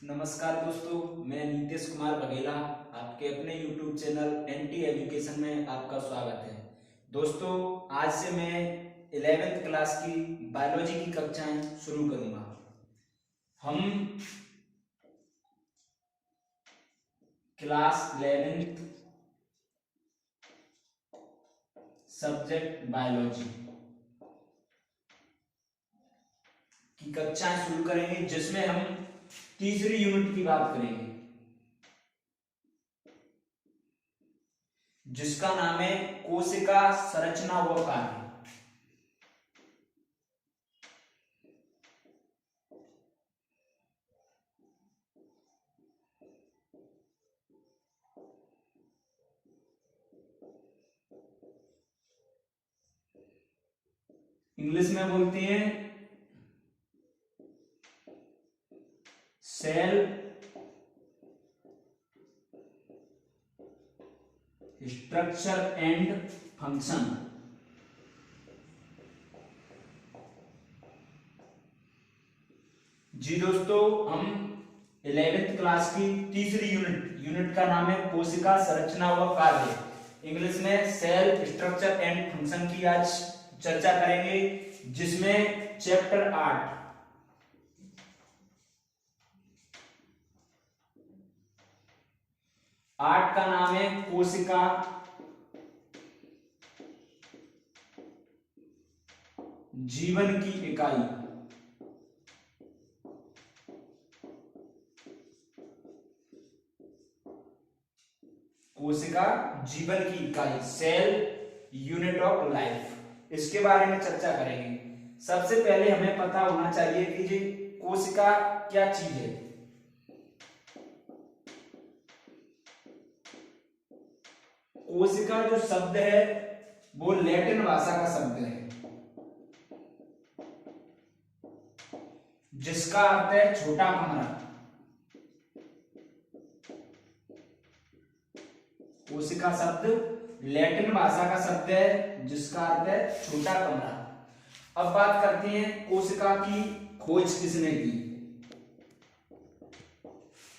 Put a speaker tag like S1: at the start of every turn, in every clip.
S1: नमस्कार दोस्तों, मैं नीतीश कुमार बघेला आपके अपने YouTube चैनल एनटी एजुकेशन में आपका स्वागत है। दोस्तों, आज से मैं 11th क्लास की बायोलॉजी की कक्षाएं शुरू करूंगा। हम क्लास 11th सब्जेक्ट बायोलॉजी की कक्षाएं शुरू करेंगे, जिसमें हम तीसरी यूनिट की बात करेंगे, जिसका नाम है कोशिका संरचना व कार्य। इंग्लिश में बोलते हैं सेल स्ट्रक्चर एंड फंक्शन। जी दोस्तों, हम 11th क्लास की तीसरी यूनिट का नाम है कोशिका संरचना व कार्य, इंग्लिश में सेल स्ट्रक्चर एंड फंक्शन की आज चर्चा करेंगे, जिसमें चैप्टर 8 का नाम है कोशिका जीवन की इकाई। कोशिका जीवन की इकाई, सेल यूनिट ऑफ लाइफ, इसके बारे में चर्चा करेंगे। सबसे पहले हमें पता होना चाहिए कि जी कोशिका क्या चीज है। कोशिका जो शब्द है वो लैटिन भाषा का शब्द है, जिसका अर्थ है छोटा कमरा। कोशिका शब्द लैटिन भाषा का शब्द है, जिसका अर्थ है छोटा कमरा। अब बात करते हैं कोशिका की खोज किसने की।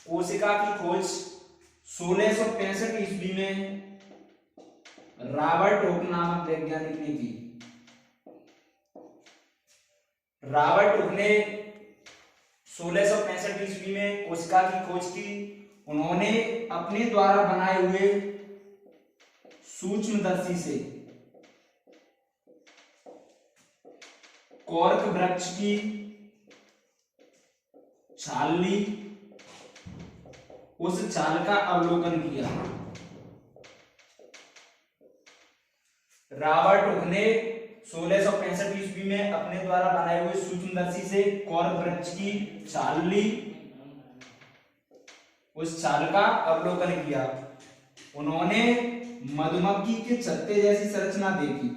S1: कोशिका की खोज 1665 ईस्वी में रॉबर्ट हुक नामक वैज्ञानिक ने की। रॉबर्ट हुक ने 1665 ईस्वी में कोशिका की खोज की। उन्होंने अपने द्वारा बनाए हुए सूक्ष्मदर्शी से कॉर्क वृक्ष की छाल ली, उस छाल का अवलोकन किया। रॉबर्ट हुक ने 1665 ईस्वी में अपने द्वारा बनाए हुए सूक्ष्मदर्शी से कॉर्क वृक्ष की छाल ली, उस छाल का अवलोकन किया। उन्होंने मधुमक्खी के छत्ते जैसी संरचना देखी।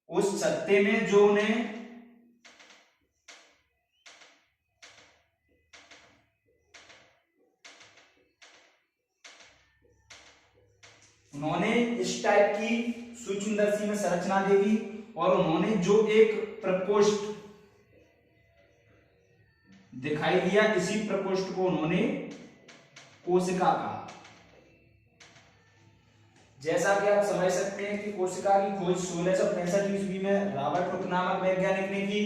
S1: उस छत्ते में जो उन्होंने इस टाइप की सूक्ष्मदर्शी में संरचना देखी, और उन्होंने जो एक प्रकोष्ठ दिखाई दिया, इसी प्रकोष्ठ को उन्होंने कोशिका कहा। जैसा कि आप समझ सकते हैं कि कोशिका की खोज 1665 ईस्वी में रॉबर्ट हुक नामक वैज्ञानिक ने की।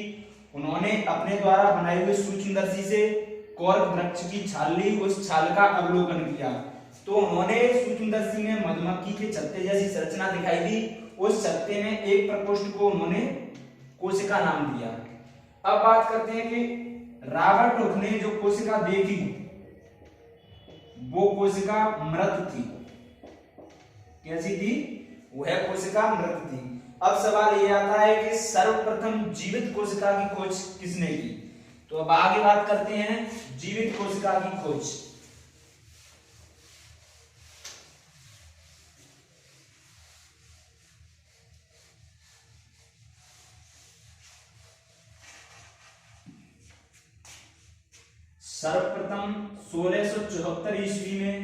S1: उन्होंने अपने द्वारा बनाए हुए सूक्ष्मदर्शी से कॉर्क वृक्ष की छाल ली, उस छाल का अवलोकन किया। तो उन्होंने सूक्ष्मदर्शी में मधुमक्खी के छत्ते जैसी संरचना दिखाई दी। उस छत्ते में एक प्रकोष्ठ को उन्होंने कोशिका नाम दिया। अब बात करते हैं कि रॉबर्ट हुक ने जो कोशिका देखी वो कोशिका मृत थी। कैसी थी? वह कोशिका मृत थी। अब सवाल ये आता है कि सर्वप्रथम जीवित कोशिका की खोज किसने की। तो अब आगे बात करते हैं जीवित कोशिका की खोज। सर्वप्रथम 1674 ईस्वी में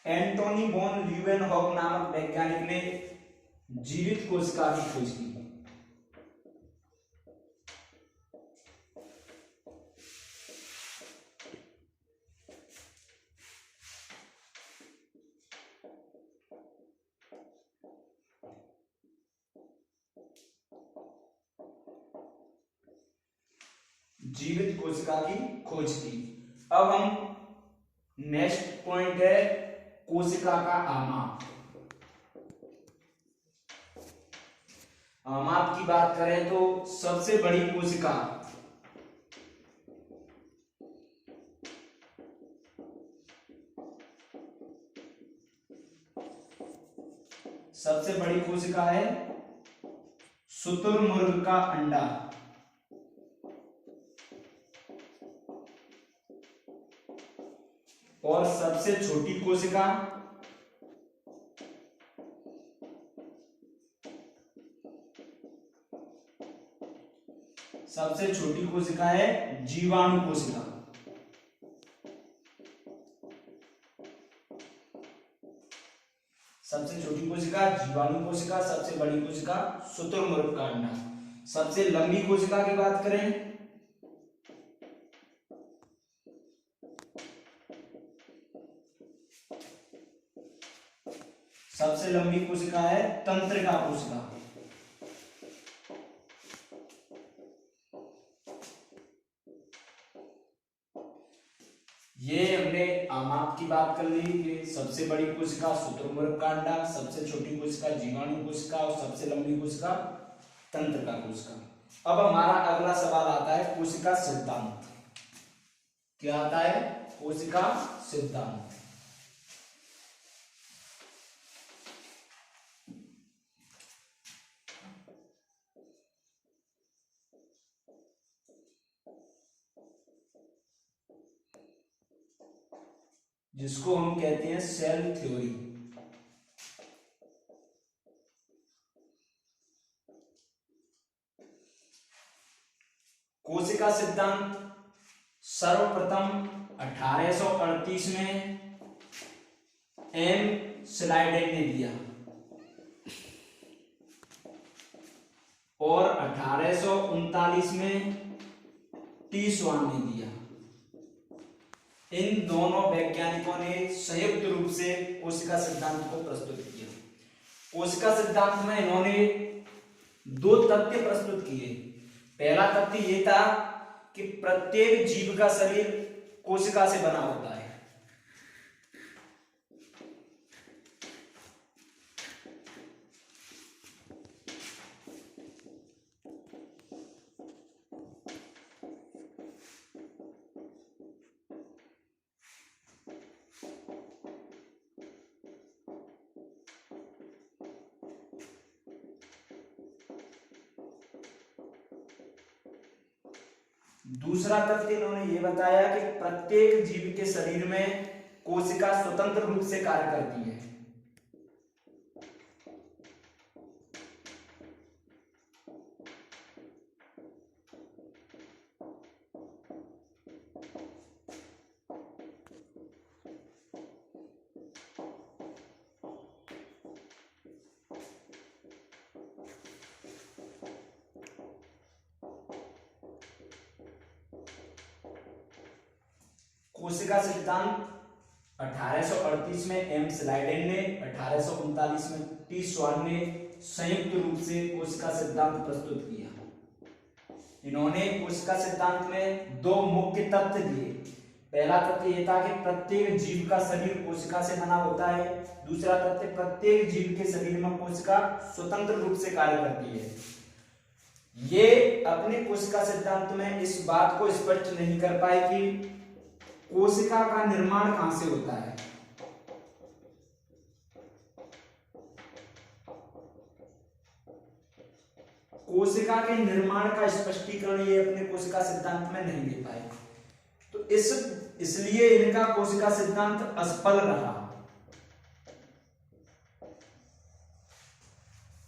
S1: एंटोनी वॉन ल्यूवेनहॉक नामक वैज्ञानिक ने जीवित कोशिका की खोज की। जीवित कोशिका की खोज की। अब हम नेक्स्ट पॉइंट है कोशिका का आमाप। आमाप की बात करें तो सबसे बड़ी कोशिका है शुतुरमुर्ग का अंडा। और सबसे छोटी कोशिका है जीवाणु कोशिका। सबसे छोटी कोशिका जीवाणु कोशिका, सबसे बड़ी कोशिका शुतुरमुर्ग का अंडा। सबसे लंबी कोशिका की बात करें सबसे लंबी कोशिका है तंत्रिका कोशिका। ये हमने आमाप की बात कर ली कि सबसे बड़ी कोशिका शुतुरमुर्ग का अंडा, सबसे छोटी कोशिका जीवाणु कोशिका और सबसे लंबी कोशिका तंत्रिका कोशिका। अब हमारा अगला सवाल आता है कोशिका सिद्धांत। क्या आता है? कोशिका सिद्धांत। जिसको हम कहते हैं सेल थ्योरी। कोशिका सिद्धांत सर्वप्रथम 1838 में एम स्लाइडेन ने दिया और 1839 में टी स्वान ने दिया। इन दोनों वैज्ञानिकों ने संयुक्त रूप से कोशिका सिद्धांत को प्रस्तुत किया। कोशिका सिद्धांत में इन्होंने दो तथ्य प्रस्तुत किए। पहला तथ्य यह था कि प्रत्येक जीव का शरीर कोशिका से बना होता है। दूसरा तथ्य इन्होंने ये बताया कि प्रत्येक जीव के शरीर में कोशिका स्वतंत्र रूप से कार्य करती है। कोशिका सिद्धांत 1838 में एम स्लाइडेन ने, 1839 में टी स्वान ने संयुक्त रूप से कोशिका सिद्धांत प्रस्तुत किया। इन्होंने कोशिका सिद्धांत में दो मुख्य तथ्य दिए। पहला तथ्य यह था कि प्रत्येक जीव का शरीर कोशिका से बना होता है। दूसरा तथ्य प्रत्येक जीव के शरीर में कोशिका स्वतंत्र रूप से कार्य करती है। ये अपने कोशिका सिद्धांत में इस बात को स्पष्ट नहीं कर पाए कि कोशिका का निर्माण कहां से होता है। कोशिका के निर्माण का स्पष्टीकरण ये अपने कोशिका सिद्धांत में नहीं दे पाए, तो इसलिए इनका कोशिका सिद्धांत असफल रहा।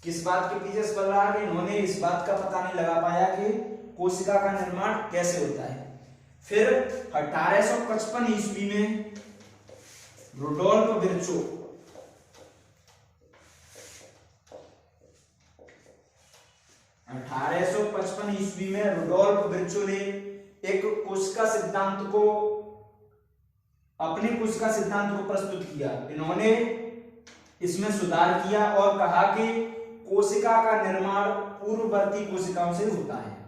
S1: किस बात के पीछे असफल रहा कि इन्होंने इस बात का पता नहीं लगा पाया कि कोशिका का निर्माण कैसे होता है। फिर 1855 ईस्वी में रुडोल्फ विर्चो 1855 ईस्वी में रुडोल्फ विर्चो ने एक कोशिका सिद्धांत को अपने कोशिका सिद्धांत को प्रस्तुत किया। इन्होंने इसमें सुधार किया और कहा कि कोशिका का निर्माण पूर्ववर्ती कोशिकाओं से होता है।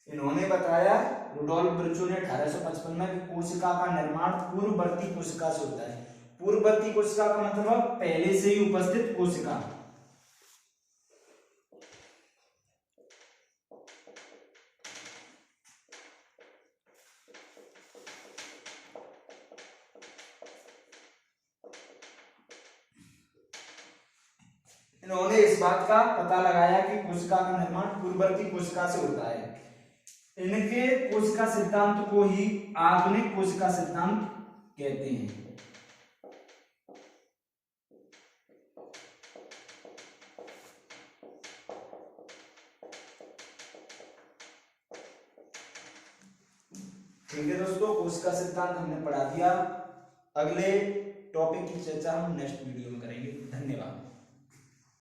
S1: इन्होंने बताया, रुडोल्फ विर्चो ने 1855 में कोशिका का निर्माण पूर्ववर्ती कोशिका से होता है। पूर्ववर्ती कोशिका का मतलब पहले से ही उपस्थित कोशिका। इन्होंने इस बात का पता लगाया कि कोशिका का निर्माण पूर्ववर्ती कोशिका से होता है। इनके कोशिका सिद्धांत को ही आधुनिक कोशिका सिद्धांत कहते हैं। ठीक है दोस्तों, कोशिका सिद्धांत हमने पढ़ा दिया। अगले टॉपिक की चर्चा हम नेक्स्ट वीडियो में